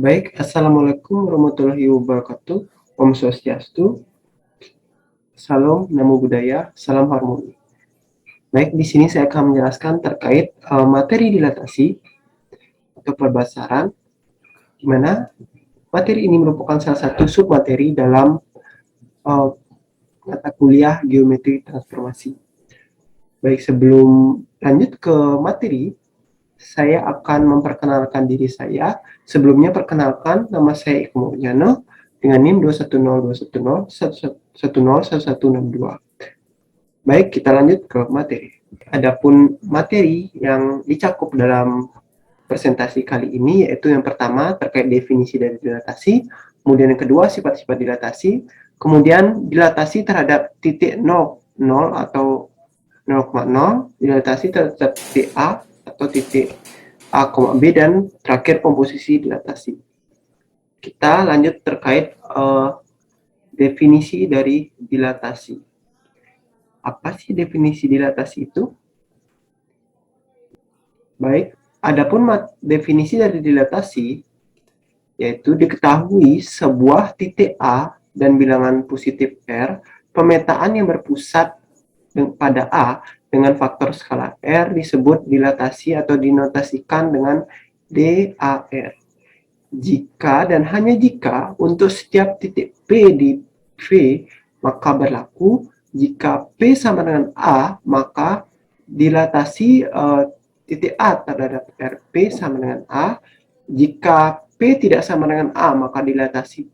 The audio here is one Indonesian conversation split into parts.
Baik, Assalamualaikum warahmatullahi wabarakatuh. Om Swastiastu, Salam Namo Buddhaya, Salam Harmoni. Baik, di sini saya akan menjelaskan terkait materi dilatasi atau perbasaran, di mana materi ini merupakan salah satu submateri dalam mata kuliah geometri transformasi. Baik, sebelum lanjut ke materi, saya akan memperkenalkan diri saya. Sebelumnya perkenalkan, nama saya Iko Mulyano dengan NIM 21021011162. Baik, kita lanjut ke materi. Adapun materi yang dicakup dalam presentasi kali ini yaitu yang pertama terkait definisi dari dilatasi, kemudian yang kedua sifat-sifat dilatasi, kemudian dilatasi terhadap titik 0 atau 0,0, dilatasi terhadap titik A atau titik A, B, dan terakhir komposisi dilatasi. Kita lanjut terkait definisi dari dilatasi. Apa sih definisi dilatasi itu? Baik, adapun definisi dari dilatasi yaitu diketahui sebuah titik A dan bilangan positif R, pemetaan yang berpusat pada A dengan faktor skala R disebut dilatasi atau dinotasikan dengan DAR. Jika dan hanya jika untuk setiap titik P di V, maka berlaku jika P sama dengan A, maka dilatasi titik A terhadap RP sama dengan A. Jika P tidak sama dengan A, maka dilatasi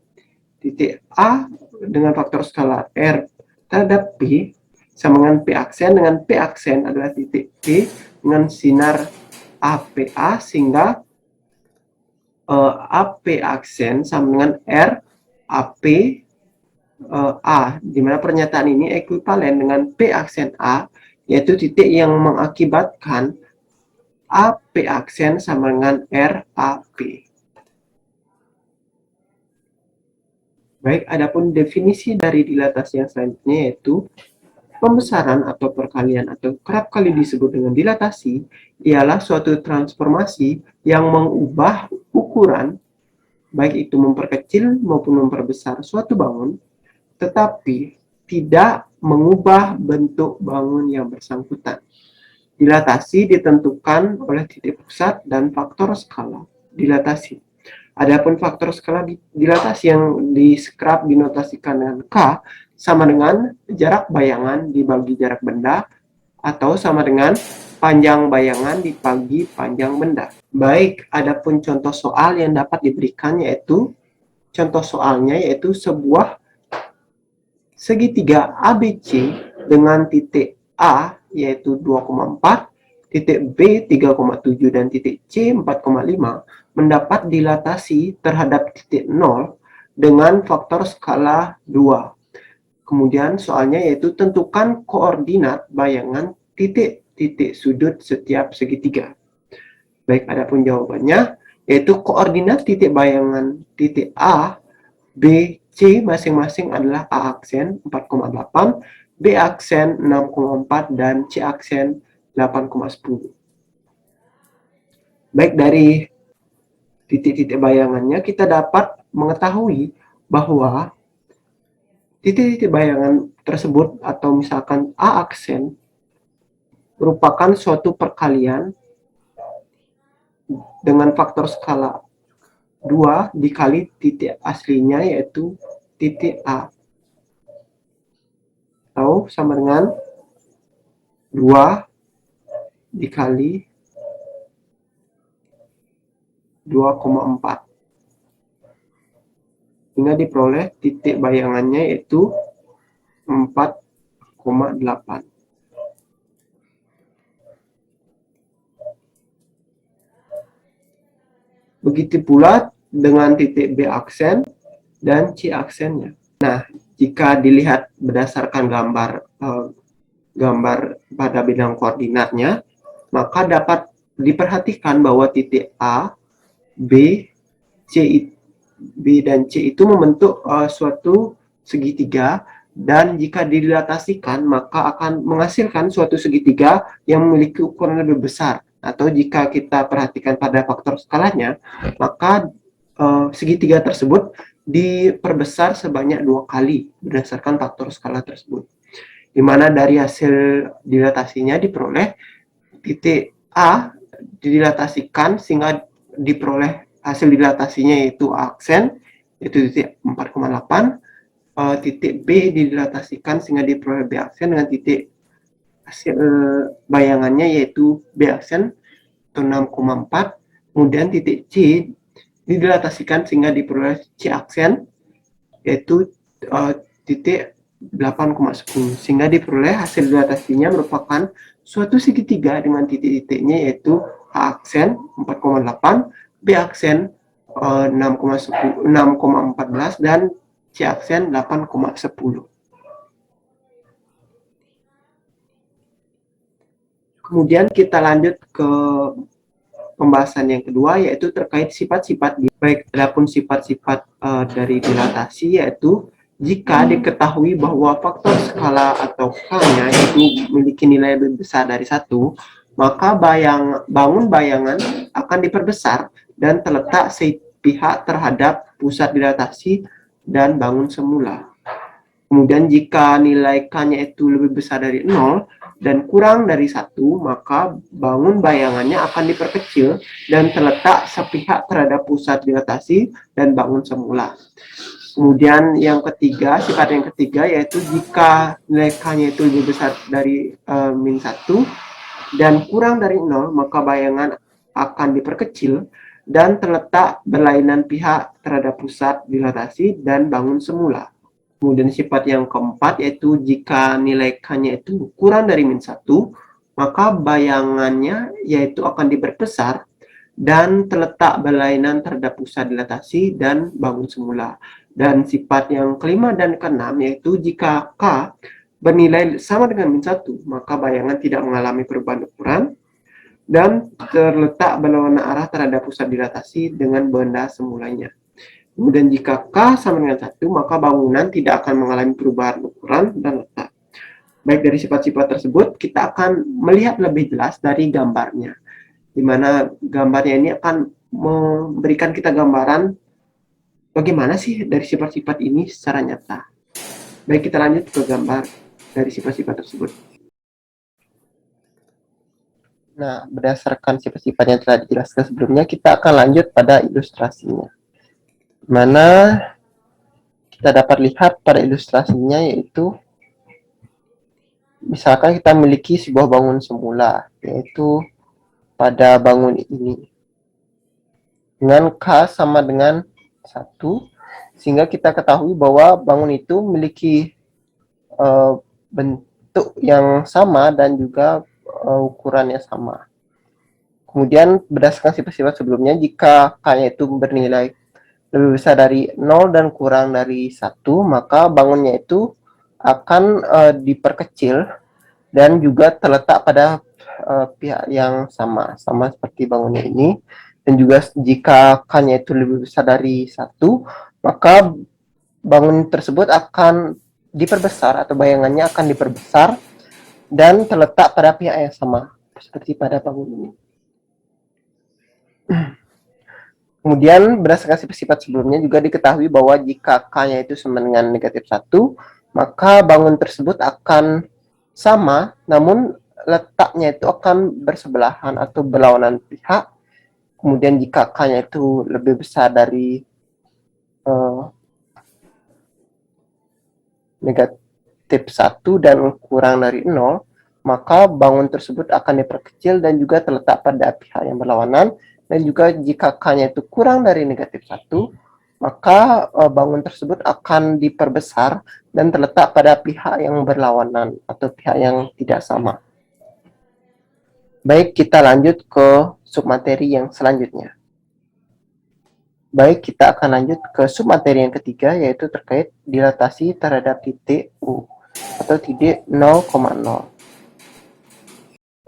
titik A dengan faktor skala R terhadap P sama dengan P aksen, dengan P aksen adalah titik P dengan sinar APA, sehingga AP aksen sama dengan R AP A, di mana pernyataan ini ekuivalen dengan P aksen A, yaitu titik yang mengakibatkan AP aksen sama dengan RAP. Baik, adapun definisi dari dilatasi yang selanjutnya yaitu pembesaran atau perkalian atau kerap kali disebut dengan dilatasi ialah suatu transformasi yang mengubah ukuran, baik itu memperkecil maupun memperbesar suatu bangun, tetapi tidak mengubah bentuk bangun yang bersangkutan. Dilatasi ditentukan oleh titik pusat dan faktor skala dilatasi. Adapun faktor skala dilatasi yang di-scrap dinotasikan dengan K sama dengan jarak bayangan dibagi jarak benda atau sama dengan panjang bayangan dibagi panjang benda. Baik, adapun contoh soal yang dapat diberikan yaitu contoh soalnya yaitu sebuah segitiga ABC dengan titik A yaitu 2,4, titik B 3,7 dan titik C 4,5 mendapat dilatasi terhadap titik 0 dengan faktor skala 2. Kemudian soalnya yaitu tentukan koordinat bayangan titik-titik sudut setiap segitiga. Baik, adapun jawabannya yaitu koordinat titik bayangan titik A, B, C masing-masing adalah A aksen 4,8, B aksen 6,4 dan C aksen 8,10. Baik, dari titik-titik bayangannya kita dapat mengetahui bahwa titik-titik bayangan tersebut atau misalkan A aksen merupakan suatu perkalian dengan faktor skala 2 dikali titik aslinya yaitu titik A, atau sama dengan 2 dikali 2,4 hingga diperoleh titik bayangannya yaitu 4,8. Begitu pula dengan titik B aksen dan C aksennya. Nah, jika dilihat berdasarkan gambar pada bidang koordinatnya, maka dapat diperhatikan bahwa titik A, B, B dan C itu membentuk suatu segitiga, dan jika dilatasikan maka akan menghasilkan suatu segitiga yang memiliki ukuran lebih besar. Atau jika kita perhatikan pada faktor skalanya, maka segitiga tersebut diperbesar sebanyak 2 kali berdasarkan faktor skala tersebut. Di mana dari hasil dilatasinya diperoleh titik A didilatasikan sehingga diperoleh hasil dilatasinya yaitu aksen, yaitu titik 4,8. Titik B didilatasikan sehingga diperoleh B aksen dengan titik hasil bayangannya yaitu B aksen atau 6,4. Kemudian titik C didilatasikan sehingga diperoleh C aksen yaitu titik 8,10 sehingga diperoleh hasil dilatasinya merupakan suatu segitiga dengan titik-titiknya yaitu H aksen 4,8, B aksen 6,14 dan C aksen 8,10. Kemudian kita lanjut ke pembahasan yang kedua yaitu terkait sifat-sifat. Baik, adapun sifat-sifat dari dilatasi yaitu jika diketahui bahwa faktor skala atau K-nya itu memiliki nilai lebih besar dari 1, maka bangun bayangan akan diperbesar dan terletak sepihak terhadap pusat dilatasi dan bangun semula. Kemudian jika nilai K-nya itu lebih besar dari 0 dan kurang dari 1, maka bangun bayangannya akan diperkecil dan terletak sepihak terhadap pusat dilatasi dan bangun semula. Kemudian yang ketiga, sifat yang ketiga yaitu jika nilai K-nya itu lebih besar dari min 1 dan kurang dari 0, maka bayangan akan diperkecil dan terletak berlainan pihak terhadap pusat dilatasi dan bangun semula. Kemudian sifat yang keempat yaitu jika nilai K-nya itu kurang dari min 1, maka bayangannya yaitu akan diperbesar dan terletak berlainan terhadap pusat dilatasi dan bangun semula. Dan sifat yang kelima dan keenam yaitu jika K bernilai sama dengan min 1, maka bayangan tidak mengalami perubahan ukuran dan terletak berlawanan arah terhadap pusat dilatasi dengan benda semulanya. Kemudian jika K sama dengan 1, maka bangunan tidak akan mengalami perubahan ukuran dan letak. Baik, dari sifat-sifat tersebut, kita akan melihat lebih jelas dari gambarnya. Di mana gambarnya ini akan memberikan kita gambaran bagaimana sih dari sifat-sifat ini secara nyata. Baik, kita lanjut ke gambar dari sifat-sifat tersebut. Nah, berdasarkan sifat-sifat yang telah dijelaskan sebelumnya, kita akan lanjut pada ilustrasinya. Mana kita dapat lihat pada ilustrasinya yaitu misalkan kita memiliki sebuah bangun semula yaitu pada bangun ini dengan K sama dengan 1 sehingga kita ketahui bahwa bangun itu memiliki bentuk yang sama dan juga ukurannya sama. Kemudian berdasarkan sifat-sifat sebelumnya jika K-nya itu bernilai lebih besar dari 0 dan kurang dari 1, maka bangunnya itu akan diperkecil dan juga terletak pada pihak yang sama seperti bangunnya ini. Dan juga jika K-nya itu lebih besar dari 1, maka bangun tersebut akan diperbesar atau bayangannya akan diperbesar dan terletak pada pihak yang sama seperti pada bangun ini. Kemudian berdasarkan sifat-sifat sebelumnya juga diketahui bahwa jika K-nya itu sama dengan negatif 1, maka bangun tersebut akan sama, namun letaknya itu akan bersebelahan atau berlawanan pihak. Kemudian jika K-nya itu lebih besar dari negatif 1 dan kurang dari 0, maka bangun tersebut akan diperkecil dan juga terletak pada pihak yang berlawanan. Dan juga jika K-nya itu kurang dari negatif 1, maka bangun tersebut akan diperbesar dan terletak pada pihak yang berlawanan atau pihak yang tidak sama. Baik, kita lanjut ke submateri yang selanjutnya. Baik, kita akan lanjut ke submateri yang ketiga, yaitu terkait dilatasi terhadap titik U atau titik 0,0.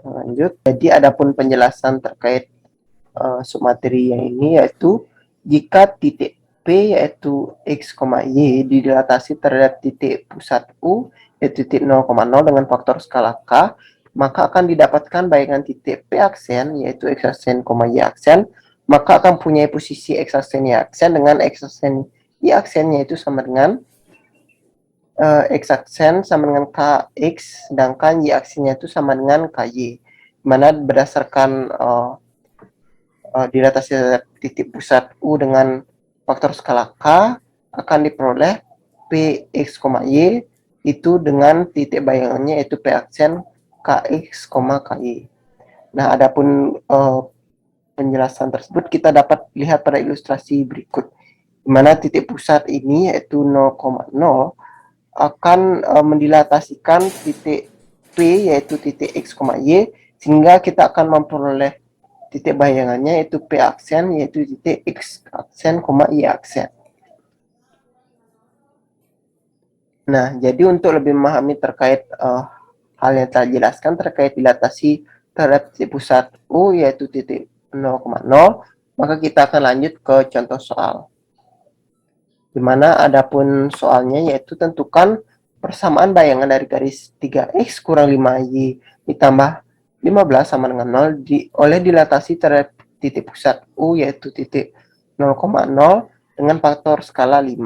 Lanjut, jadi adapun penjelasan terkait submateri yang ini yaitu jika titik P yaitu X, Y didilatasi terhadap titik pusat U yaitu titik 0,0 dengan faktor skala K, maka akan didapatkan bayangan titik P aksen yaitu X aksen, Y aksen maka akan punya posisi X aksen Y aksen dengan X aksen Y aksennya itu sama dengan X aksen sama dengan KX, sedangkan Y aksennya itu sama dengan KY. Mana berdasarkan dilatasi titik pusat U dengan faktor skala K akan diperoleh Px, Y itu dengan titik bayangannya yaitu P aksen Kx, KY. Nah, adapun penjelasan tersebut kita dapat lihat pada ilustrasi berikut, di mana titik pusat ini yaitu 0,0 akan mendilatasikan titik P yaitu titik X, Y, sehingga kita akan memperoleh titik bayangannya yaitu P aksen yaitu titik X aksen, Y aksen. Nah, jadi untuk lebih memahami terkait hal yang telah dijelaskan terkait dilatasi terhadap titik pusat U yaitu titik 0,0, maka kita akan lanjut ke contoh soal. Di mana adapun soalnya yaitu tentukan persamaan bayangan dari garis 3x kurang 5y ditambah 15 sama dengan 0 oleh dilatasi terhadap titik pusat U yaitu titik 0,0 dengan faktor skala 5.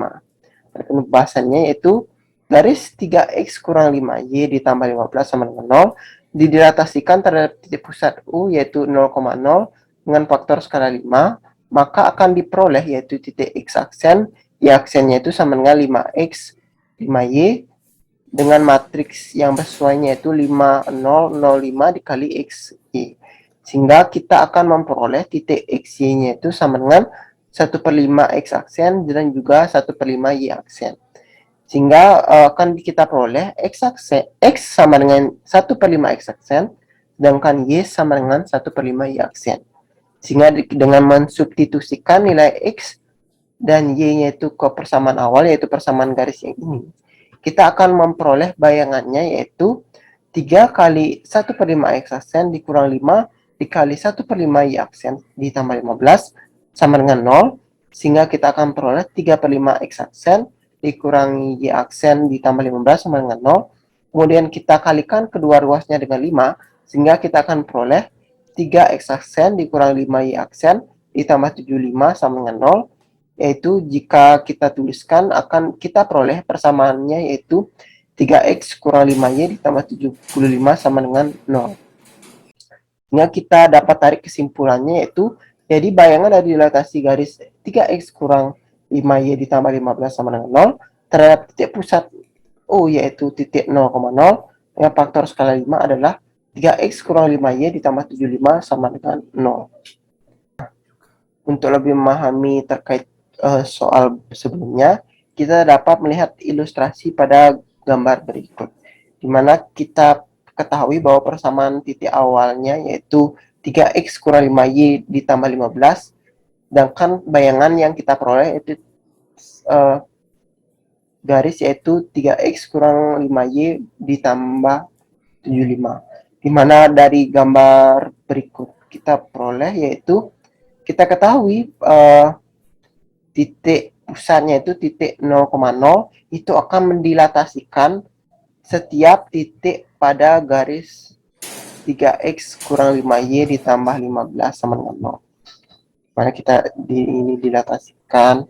Pembahasannya yaitu garis 3x kurang 5y ditambah 15 sama dengan 0 didilatasikan terhadap titik pusat U yaitu 0,0 dengan faktor skala 5, maka akan diperoleh yaitu titik X aksen, Y aksennya itu sama dengan 5x, 5y dengan matriks yang bersesuaian yaitu 5, 0, 0, 5 dikali x, y. Sehingga kita akan memperoleh titik x, y-nya itu sama dengan 1/5 x aksen dan juga 1/5 y aksen. Sehingga akan kita peroleh x aksen, x sama dengan 1/5 x aksen, sedangkan y sama dengan 1/5 y aksen. Sehingga dengan mensubstitusikan nilai x dan y-nya itu ke persamaan awal yaitu persamaan garis yang ini, kita akan memperoleh bayangannya yaitu 3 kali 1/5 x aksen dikurang 5 dikali 1/5 y aksen ditambah 15 sama dengan 0, sehingga kita akan peroleh 3/5 x aksen dikurangi y aksen ditambah 15 sama dengan 0. Kemudian kita kalikan kedua ruasnya dengan 5, sehingga kita akan peroleh 3x aksen dikurang 5y aksen ditambah 75 sama dengan 0, yaitu jika kita tuliskan akan kita peroleh persamaannya yaitu 3x kurang 5y ditambah 75 sama dengan 0. Sehingga kita dapat tarik kesimpulannya yaitu jadi bayangan dari dilatasi garis 3x kurang 5y ditambah 15 sama dengan 0 terhadap titik pusat U yaitu titik 0,0 dengan faktor skala 5 adalah 3x kurang 5y ditambah 75 sama dengan 0. Untuk lebih memahami terkait soal sebelumnya, kita dapat melihat ilustrasi pada gambar berikut, di mana kita ketahui bahwa persamaan titik awalnya yaitu 3x kurang 5y ditambah 15, sedangkan bayangan yang kita peroleh itu garis yaitu 3x kurang 5y ditambah 75, di mana dari gambar berikut kita peroleh yaitu kita ketahui titik pusatnya itu titik 0,0 itu akan mendilatasikan setiap titik pada garis 3x kurang 5y ditambah 15 sama dengan 0. Mana kita ini dilatasikan,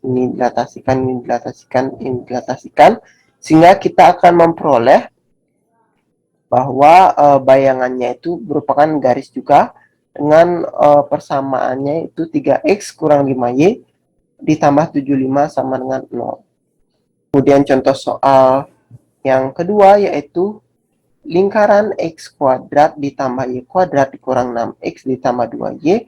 ini dilatasikan, ini dilatasikan, ini dilatasikan, sehingga kita akan memperoleh bahwa bayangannya itu merupakan garis juga dengan persamaannya itu 3x kurang 5y ditambah 75 sama dengan 0. Kemudian contoh soal yang kedua yaitu lingkaran x kuadrat ditambah y kuadrat dikurang 6x ditambah 2y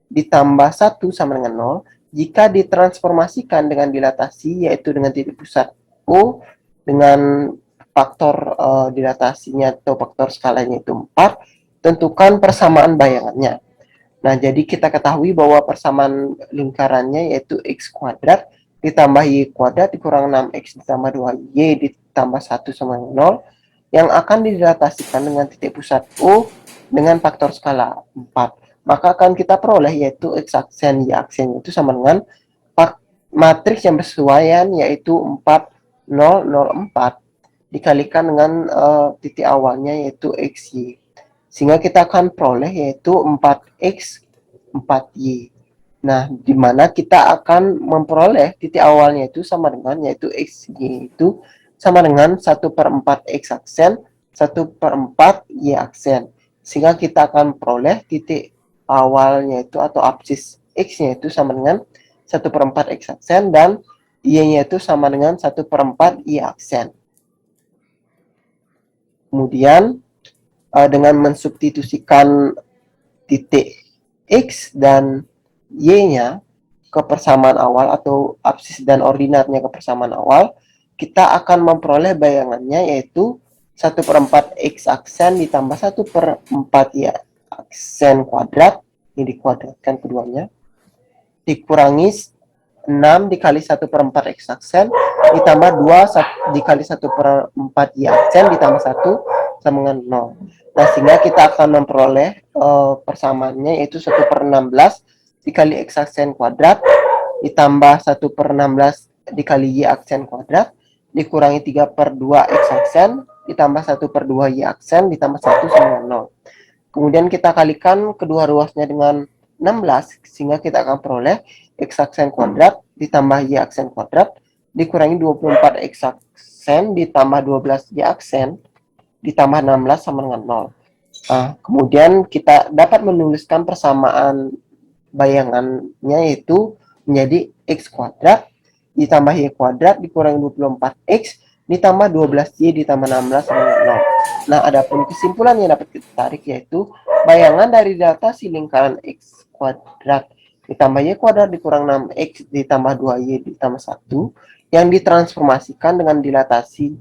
ditambah 1 sama dengan 0 jika ditransformasikan dengan dilatasi yaitu dengan titik pusat O dengan faktor dilatasinya atau faktor skalanya itu 4, tentukan persamaan bayangannya. Nah, jadi kita ketahui bahwa persamaan lingkarannya yaitu x kuadrat ditambah y kuadrat dikurang 6x ditambah 2y ditambah 1 sama 0 yang akan didilatasikan dengan titik pusat O dengan faktor skala 4. Maka akan kita peroleh yaitu x aksen y aksen itu sama dengan matriks yang bersesuaian yaitu 4, 0, 0, 4 dikalikan dengan titik awalnya yaitu xy. Sehingga kita akan peroleh yaitu 4x, 4y. Nah, di mana kita akan memperoleh titik awalnya itu sama dengan, yaitu XY itu sama dengan 1/4 X aksen, 1/4 Y aksen. Sehingga kita akan peroleh titik awalnya itu atau absis X-nya itu sama dengan 1/4 X aksen dan Y-nya itu sama dengan 1/4 Y aksen. Kemudian dengan mensubstitusikan titik X dan Y-nya ke persamaan awal atau absis dan ordinatnya ke persamaan awal, kita akan memperoleh bayangannya yaitu 1/4 X aksen ditambah 1/4 Y aksen kuadrat, ini dikuadratkan keduanya, dikurangi 6 dikali 1/4 X aksen ditambah 2 dikali 1/4 Y aksen ditambah 1 sama dengan 0. Nah, sehingga kita akan memperoleh persamaannya yaitu 1/16 dikali X aksen kuadrat ditambah 1/16 dikali Y aksen kuadrat dikurangi 3/2 X aksen ditambah 1/2 Y aksen ditambah 1 sama dengan 0. Kemudian kita kalikan kedua ruasnya dengan 16 sehingga kita akan peroleh X aksen kuadrat ditambah Y aksen kuadrat dikurangi 24 X aksen ditambah 12 Y aksen ditambah 16 sama dengan 0. Kemudian kita dapat menuliskan persamaan bayangannya yaitu menjadi X kuadrat ditambah Y kuadrat dikurangi 24X ditambah 12Y ditambah 16 sama dengan 0. Nah, adapun kesimpulan yang dapat kita tarik yaitu bayangan dari dilatasi lingkaran X kuadrat ditambah Y kuadrat dikurang 6X ditambah 2Y ditambah 1 yang ditransformasikan dengan dilatasi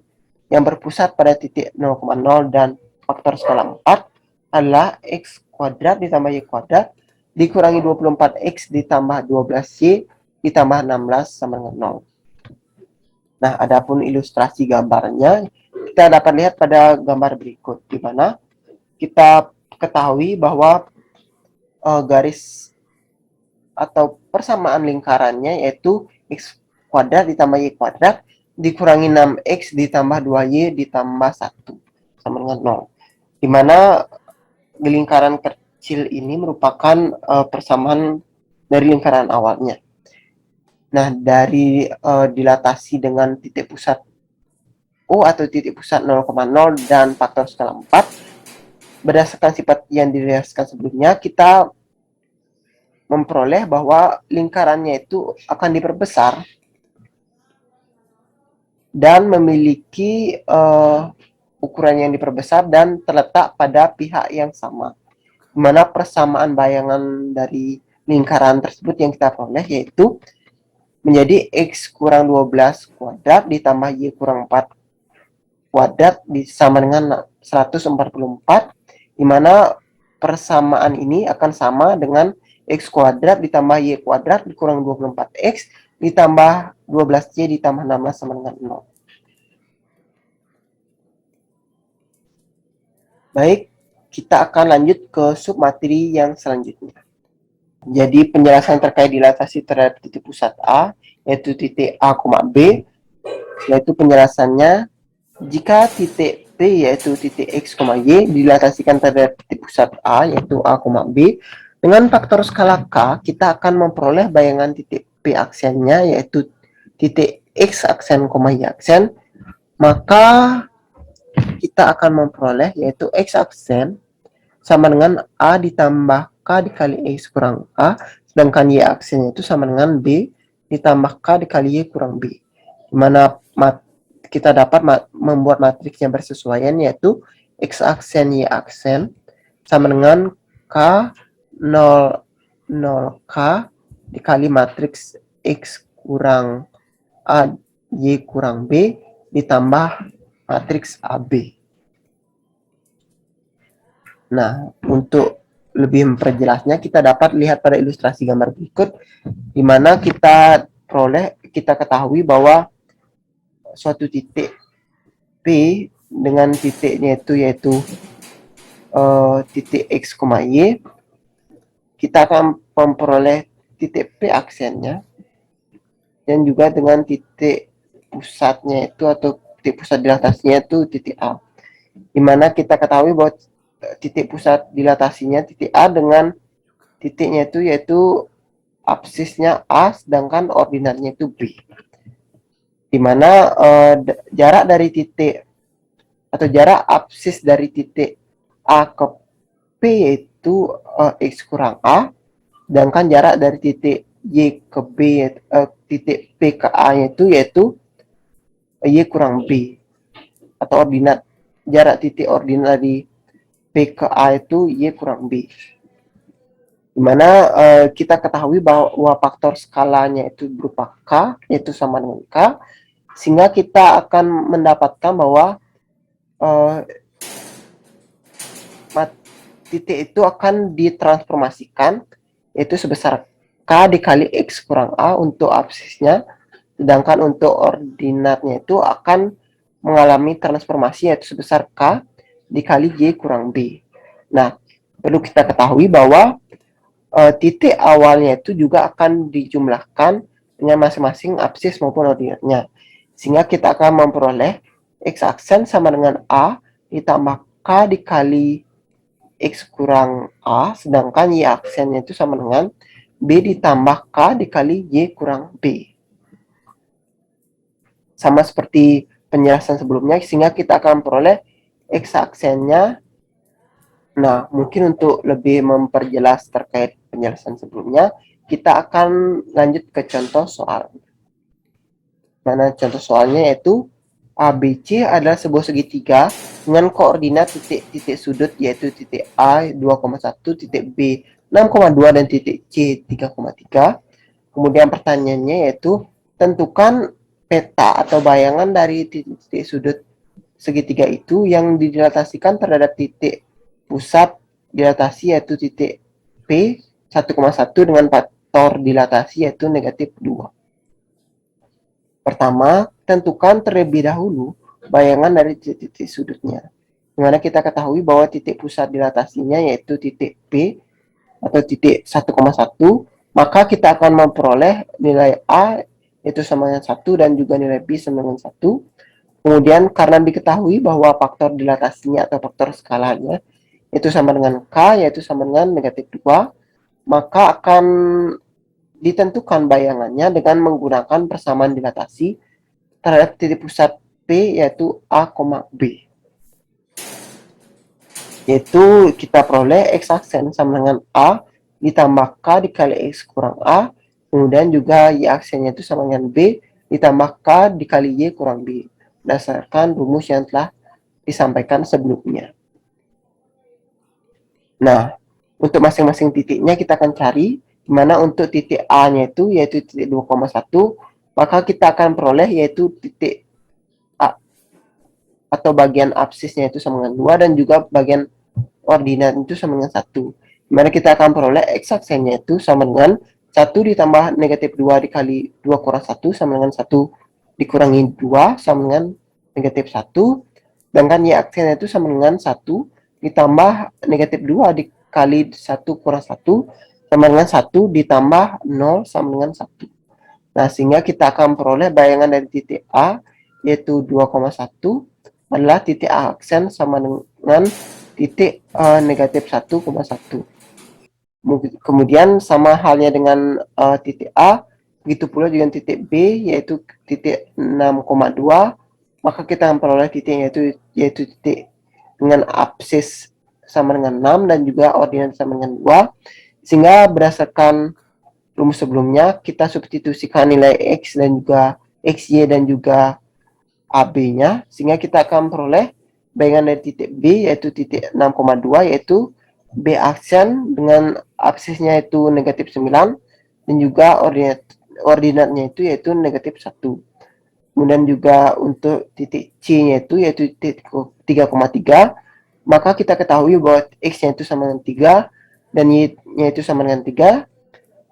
yang berpusat pada titik 0,0 dan faktor skala 4 adalah X kuadrat ditambah Y kuadrat dikurangi 24X ditambah 12Y ditambah 16 sama dengan 0. Nah, adapun ilustrasi gambarnya kita dapat lihat pada gambar berikut, di mana kita ketahui bahwa garis atau persamaan lingkarannya yaitu X kuadrat ditambah Y kuadrat dikurangi 6X ditambah 2Y ditambah 1 sama dengan 0. Di mana lingkaran kecil ini merupakan persamaan dari lingkaran awalnya. Nah, dari dilatasi dengan titik pusat U atau titik pusat 0,0 dan faktor skala 4, berdasarkan sifat yang dijelaskan sebelumnya, kita memperoleh bahwa lingkarannya itu akan diperbesar dan memiliki ukuran yang diperbesar dan terletak pada pihak yang sama. Di mana persamaan bayangan dari lingkaran tersebut yang kita peroleh yaitu menjadi X kurang 12 kuadrat ditambah Y kurang 4 kuadrat sama dengan 144, di mana persamaan ini akan sama dengan X kuadrat ditambah Y kuadrat dikurang 24X ditambah 12Y ditambah 16 sama dengan 0. Baik, kita akan lanjut ke submateri yang selanjutnya. Jadi penjelasan terkait dilatasi terhadap titik pusat A, yaitu titik A, B, yaitu penjelasannya jika titik P yaitu titik X, Y dilatasikan terhadap titik pusat A yaitu A, B dengan faktor skala K, kita akan memperoleh bayangan titik P aksennya yaitu titik X aksen, Y aksen. Maka kita akan memperoleh yaitu X aksen sama dengan A ditambah K dikali X kurang A, sedangkan Y aksennya itu sama dengan B ditambah K dikali Y kurang B. Dimana kita dapat membuat matriks yang bersesuaian yaitu X aksen Y aksen sama dengan K 0 0 K dikali matriks X kurang A Y kurang B ditambah matriks AB. Nah, untuk lebih memperjelasnya kita dapat lihat pada ilustrasi gambar berikut, di mana kita ketahui bahwa suatu titik P dengan titiknya itu yaitu titik X, Y, kita akan memperoleh titik P aksennya dan juga dengan titik pusatnya itu atau titik pusat dilatasinya itu titik A, di mana kita ketahui bahwa titik pusat dilatasinya titik A dengan titiknya itu yaitu absisnya A sedangkan ordinatnya itu B. Di mana jarak dari titik atau jarak absis dari titik A ke P yaitu X kurang A, sedangkan jarak dari titik Y ke B titik P ke A yaitu Y kurang B, atau ordinat jarak titik ordinat dari P ke A itu Y kurang B. Dimana kita ketahui bahwa faktor skalanya itu berupa K, yaitu sama dengan K, sehingga kita akan mendapatkan bahwa titik itu akan ditransformasikan, yaitu sebesar K dikali X kurang A untuk absisnya, sedangkan untuk ordinatnya itu akan mengalami transformasi yaitu sebesar K dikali Y kurang B. Nah, perlu kita ketahui bahwa titik awalnya itu juga akan dijumlahkan dengan masing-masing absis maupun ordinatnya. Sehingga kita akan memperoleh X aksen sama dengan A ditambah K dikali X kurang A, sedangkan Y aksennya itu sama dengan B ditambah K dikali Y kurang B. Sama seperti penjelasan sebelumnya, sehingga kita akan memperoleh X aksennya. Nah, mungkin untuk lebih memperjelas terkait penjelasan sebelumnya, kita akan lanjut ke contoh soal. Mana contoh soalnya yaitu ABC adalah sebuah segitiga dengan koordinat titik sudut yaitu titik A 2,1, titik B 6,2 dan titik C 3,3. Kemudian pertanyaannya yaitu tentukan peta atau bayangan dari titik sudut segitiga itu yang didilatasikan terhadap titik pusat dilatasi yaitu titik P 1,1 dengan faktor dilatasi yaitu negatif 2. Pertama, tentukan terlebih dahulu bayangan dari titik sudutnya. Dimana kita ketahui bahwa titik pusat dilatasinya yaitu titik P atau titik 1,1, maka kita akan memperoleh nilai A yaitu sama dengan 1 dan juga nilai B sama dengan 1. Kemudian karena diketahui bahwa faktor dilatasinya atau faktor skalanya itu sama dengan K yaitu sama dengan negatif 2, maka akan ditentukan bayangannya dengan menggunakan persamaan dilatasi terhadap titik pusat P yaitu A, B. Yaitu kita peroleh X aksen sama dengan A ditambah K dikali X kurang A, kemudian juga Y aksennya itu sama dengan B ditambah K dikali Y kurang B, berdasarkan rumus yang telah disampaikan sebelumnya. Nah, untuk masing-masing titiknya kita akan cari, dimana untuk titik A-nya itu yaitu titik 2,1, maka kita akan peroleh yaitu titik A atau bagian absisnya itu sama dengan 2 dan juga bagian ordinat itu sama dengan 1. Dimana kita akan peroleh X aksennya itu sama dengan 1 ditambah negatif 2 dikali 2 kurang 1 sama dengan 1 dikurangi 2 sama dengan negatif 1. Sedangkan Y aksennya itu sama dengan 1 ditambah negatif 2 dikali 1 kurang 1 sama dengan 1 ditambah 0 sama dengan 1. Nah, sehingga kita akan peroleh bayangan dari titik A yaitu 2,1 adalah titik A aksen sama dengan titik negatif 1,1. Kemudian sama halnya dengan titik A, begitu pula dengan titik B yaitu titik 6,2, maka kita akan peroleh titik yaitu titik dengan absis sama dengan 6 dan juga ordinat sama dengan 2, sehingga berdasarkan rumus sebelumnya kita substitusikan nilai X dan juga XY dan juga AB-nya, sehingga kita akan peroleh bayangan dari titik B yaitu titik 6,2 yaitu B aksen dengan absisnya itu negatif 9 dan juga ordinatnya itu yaitu negatif 1. Kemudian juga untuk titik C-nya itu yaitu titik 3,3, maka kita ketahui bahwa X-nya itu sama dengan 3 dan Y-nya itu sama dengan 3.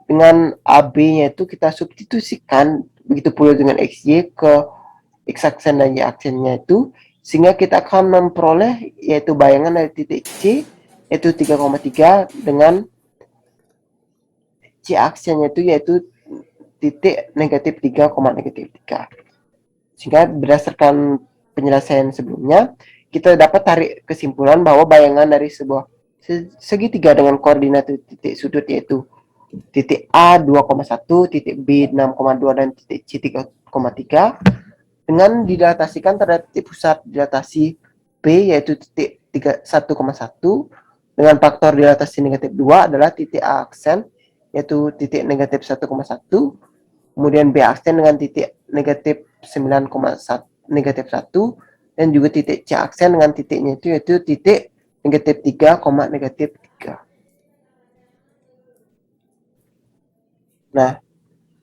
Dengan AB-nya itu kita substitusikan, begitu pula dengan XY ke X aksen dan Y aksennya itu, sehingga kita akan memperoleh yaitu bayangan dari titik C yaitu 3,3 dengan C aksennya itu yaitu titik negatif 3, negatif 3. Sehingga berdasarkan penjelasan sebelumnya, kita dapat tarik kesimpulan bahwa bayangan dari sebuah segitiga dengan koordinat titik sudut yaitu titik A 2,1, titik B 6,2, dan titik C 3,3 dengan didilatasikan terhadap titik pusat dilatasi B yaitu titik 1,1 dengan faktor dilatasi negatif 2 adalah titik A aksen yaitu titik negatif 1,1, kemudian B aksen dengan titik negatif 9,1 negatif 1, dan juga titik C aksen dengan titiknya itu yaitu titik negatif 3, negatif 3. Nah,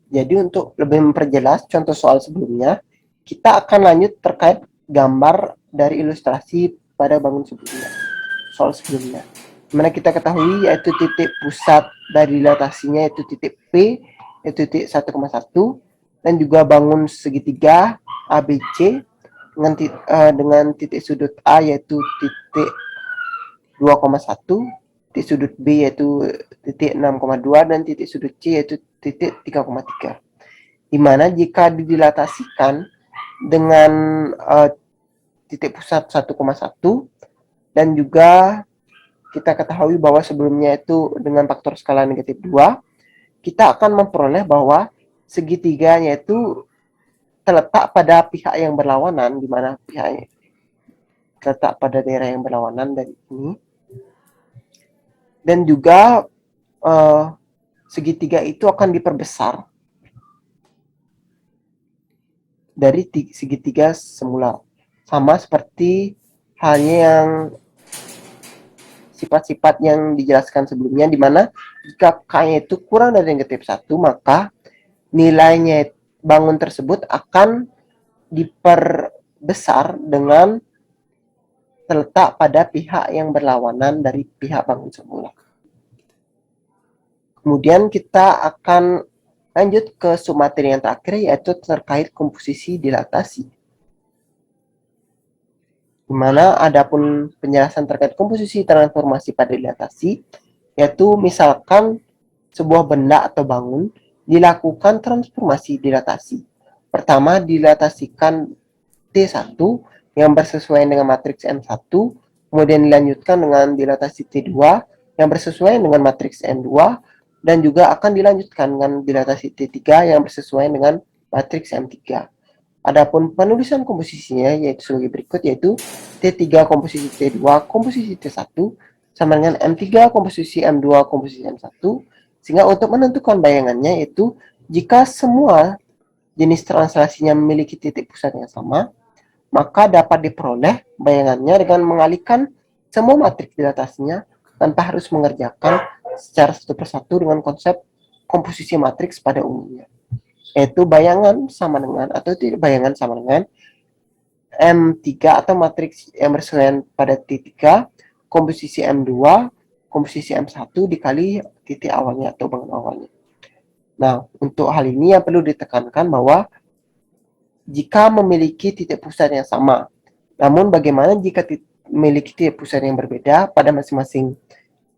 jadi untuk lebih memperjelas contoh soal sebelumnya, kita akan lanjut terkait gambar dari ilustrasi pada bangun sebelumnya, soal sebelumnya. Mana kita ketahui yaitu titik pusat dari dilatasinya yaitu titik P, yaitu titik 1,1, dan juga bangun segitiga ABC dengan titik sudut A yaitu titik 2,1, titik sudut B yaitu titik 6,2, dan titik sudut C yaitu titik 3,3. Di mana jika didilatasikan dengan titik pusat 1,1 dan juga kita ketahui bahwa sebelumnya itu dengan faktor skala negatif 2, kita akan memperoleh bahwa segitiganya itu terletak pada pihak yang berlawanan, di mana pihaknya terletak pada daerah yang berlawanan dari ini, dan juga segitiga itu akan diperbesar dari segitiga semula, sama seperti halnya yang sifat-sifat yang dijelaskan sebelumnya, di mana jika K-nya itu kurang dari negatif 1, maka nilainya bangun tersebut akan diperbesar dengan terletak pada pihak yang berlawanan dari pihak bangun semula. Kemudian kita akan lanjut ke submateri yang terakhir, yaitu terkait komposisi dilatasi. Di mana adapun penjelasan terkait komposisi transformasi pada dilatasi, yaitu misalkan sebuah benda atau bangun dilakukan transformasi dilatasi. Pertama, dilatasikan T1 yang bersesuaian dengan matriks M1, kemudian dilanjutkan dengan dilatasi T2 yang bersesuaian dengan matriks M2, dan juga akan dilanjutkan dengan dilatasi T3 yang bersesuaian dengan matriks M3. Adapun penulisan komposisinya yaitu sebagai berikut, yaitu T3 komposisi T2 komposisi T1 sama dengan M3 komposisi M2 komposisi M1, sehingga untuk menentukan bayangannya yaitu jika semua jenis translasinya memiliki titik pusat yang sama, maka dapat diperoleh bayangannya dengan mengalihkan semua matriks dilatasinya tanpa harus mengerjakan secara satu persatu dengan konsep komposisi matriks pada umumnya, yaitu bayangan sama dengan atau tidak bayangan sama dengan M3 atau matriks yang bersesuaian pada T3 komposisi M2 komposisi M1 dikali titik awalnya atau bangun awalnya. Nah, untuk hal ini yang perlu ditekankan bahwa jika memiliki titik pusat yang sama, namun bagaimana jika memiliki titik pusat yang berbeda pada masing-masing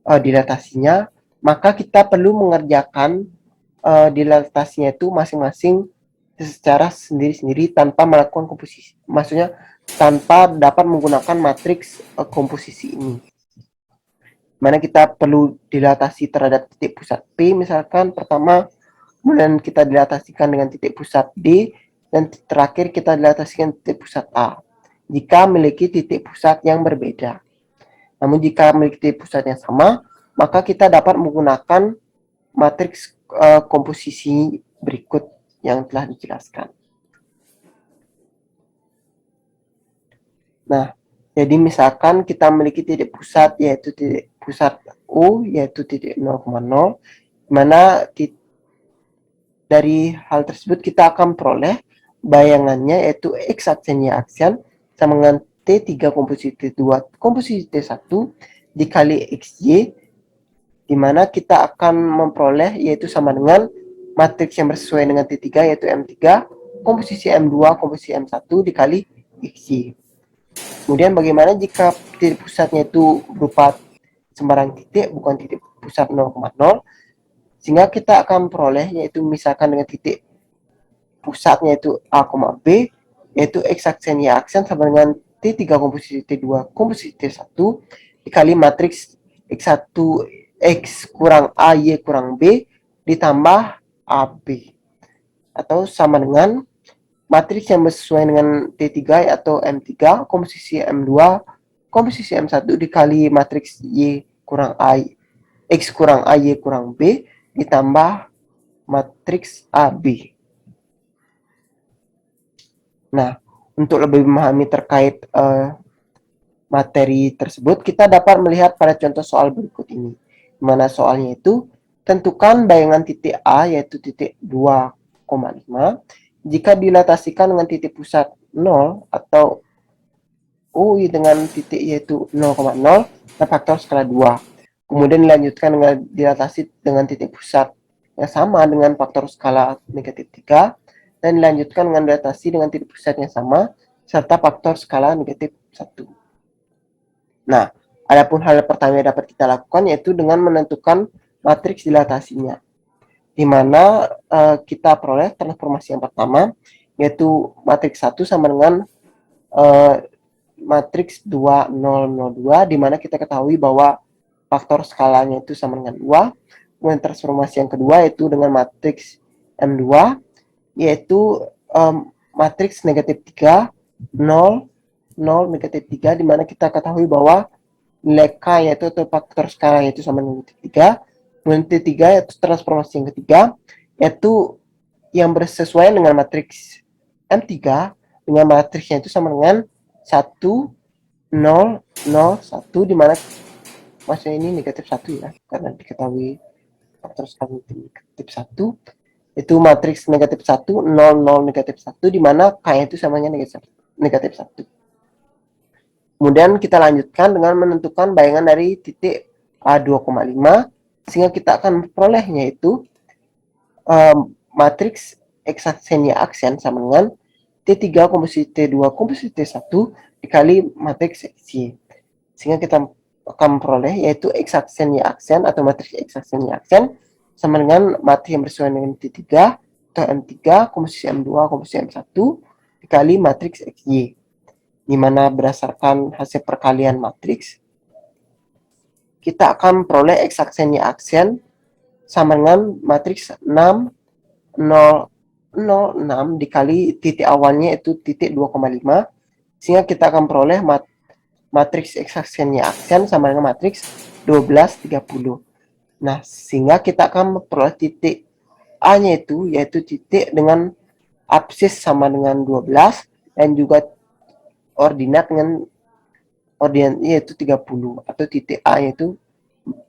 dilatasinya, maka kita perlu mengerjakan dilatasinya itu masing-masing secara sendiri-sendiri tanpa melakukan komposisi, maksudnya tanpa dapat menggunakan matriks komposisi ini. Mana kita perlu dilatasi terhadap titik pusat P misalkan pertama, kemudian kita dilatasikan dengan titik pusat D, dan terakhir kita dilatasikan titik pusat A jika memiliki titik pusat yang berbeda. Namun jika memiliki titik pusat yang sama, maka kita dapat menggunakan matriks komposisi berikut yang telah dijelaskan. Nah, jadi misalkan kita memiliki titik pusat yaitu titik pusat U yaitu titik 0,0, mana dari hal tersebut kita akan peroleh bayangannya yaitu X aksen Y aksen sama dengan T3 komposisi T2 komposisi T1 dikali XY, di mana kita akan memperoleh yaitu sama dengan matriks yang bersesuaian dengan T3 yaitu M3 komposisi M2 komposisi M1 dikali XY. Kemudian bagaimana jika titik pusatnya itu berupa sembarang titik bukan titik pusat 0,0, sehingga kita akan memperoleh yaitu misalkan dengan titik pusatnya itu A, B yaitu X aksen Y aksen sama dengan T3 komposisi T2 komposisi T1 dikali matriks X1 X kurang A Y kurang B ditambah AB, atau sama dengan matriks yang sesuai dengan T3 atau M3 komposisi M2 komposisi M1 dikali matriks Y kurang A X kurang A Y kurang B ditambah matriks AB. Nah, untuk lebih memahami terkait materi tersebut, kita dapat melihat pada contoh soal berikut ini. Di mana soalnya itu, tentukan bayangan titik A yaitu titik 2,5 jika dilatasikan dengan titik pusat 0 atau UI dengan titik yaitu 0,0 dan faktor skala 2. Kemudian dilanjutkan dengan dilatasi dengan titik pusat yang sama dengan faktor skala negatif 3 dan dilanjutkan dengan dilatasi dengan titik pusat yang sama serta faktor skala negatif 1. Nah, adapun hal pertama yang dapat kita lakukan yaitu dengan menentukan matriks dilatasinya, di mana kita peroleh transformasi yang pertama yaitu matriks 1 sama dengan matriks 2002, di mana kita ketahui bahwa faktor skalanya itu sama dengan 2. Kemudian transformasi yang kedua yaitu dengan matriks M2 yaitu matriks negatif 3, 0, 0, negatif 3, di mana kita ketahui bahwa nilai K yaitu atau faktor skala yaitu sama dengan negatif 3. Kemudian T3 yaitu transformasi yang ketiga yaitu yang bersesuaian dengan matriks M3 dengan matriksnya itu sama dengan 1, 0, 0, 1, di mana maksudnya ini negatif 1 ya, karena diketahui faktor skala negatif 1 itu matriks negatif 1, 0, 0, negatif 1, di mana K itu samanya negatif 1. Kemudian kita lanjutkan dengan menentukan bayangan dari titik A2,5 sehingga kita akan memperolehnya itu matriks eksaksenia aksen sama dengan T3 komposisi T2 komposisi T1 dikali matriks X, sehingga kita akan memperoleh yaitu eksaksenia aksen atau matriks eksaksenia aksen sama dengan matriks yang bersesuaian dengan T3 atau M3 komposisi M2 komposisi M1 dikali matriks XY, di mana berdasarkan hasil perkalian matriks kita akan memperoleh eksaksenia aksen sama dengan matriks 6, 0, 0, 6 dikali titik awalnya itu titik 2,5, sehingga kita akan peroleh matriks eksaksenia aksen sama dengan matriks 12, 30. Nah, sehingga kita akan memperoleh titik A-nya itu yaitu titik dengan absis sama dengan 12 dan juga ordinat dengan ordinatnya yaitu 30, atau titik A yaitu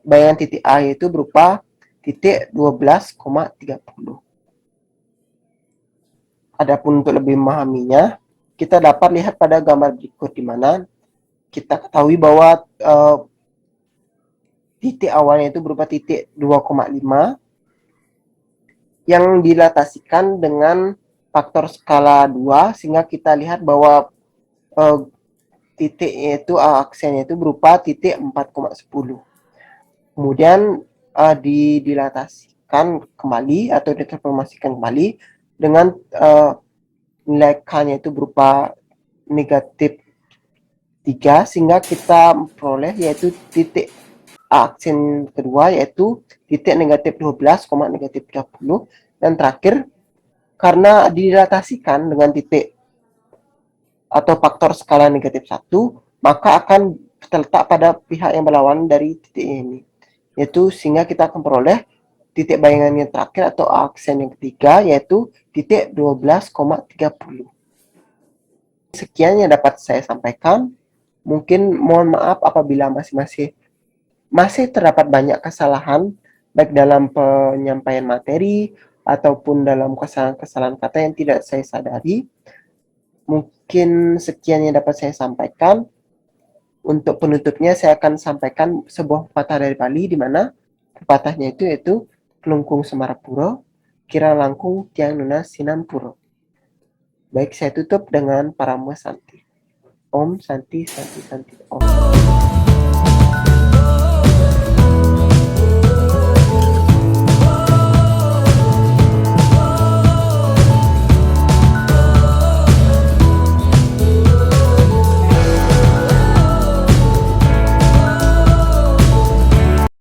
bayangan titik A yaitu berupa titik 12,30. Adapun untuk lebih memahaminya, kita dapat lihat pada gambar berikut di mana kita ketahui bahwa titik awalnya itu berupa titik 2,5 yang dilatasikan dengan faktor skala 2 sehingga kita lihat bahwa titiknya itu aksennya itu berupa titik 4,10. Kemudian dilatasikan kembali atau ditransformasikan kembali dengan nilai K-nya itu berupa negatif 3 sehingga kita memperoleh yaitu titik aksen kedua yaitu titik negatif 12, negatif 30, dan terakhir karena dilatasikan dengan titik atau faktor skala negatif 1 maka akan terletak pada pihak yang berlawanan dari titik ini, yaitu sehingga kita akan peroleh titik bayangan yang terakhir atau aksen yang ketiga yaitu titik 12,30. Sekian yang dapat saya sampaikan. Mungkin mohon maaf apabila masih terdapat banyak kesalahan baik dalam penyampaian materi ataupun dalam kesalahan-kesalahan kata yang tidak saya sadari. Mungkin sekian yang dapat saya sampaikan. Untuk penutupnya saya akan sampaikan sebuah pepatah dari Bali di mana pepatahnya itu yaitu Kelungkung Semarapuro, Kira Langkung Tiang Nuna Sinampuro. Baik, saya tutup dengan Paramo Santi. Om Santi Santi Santi Om.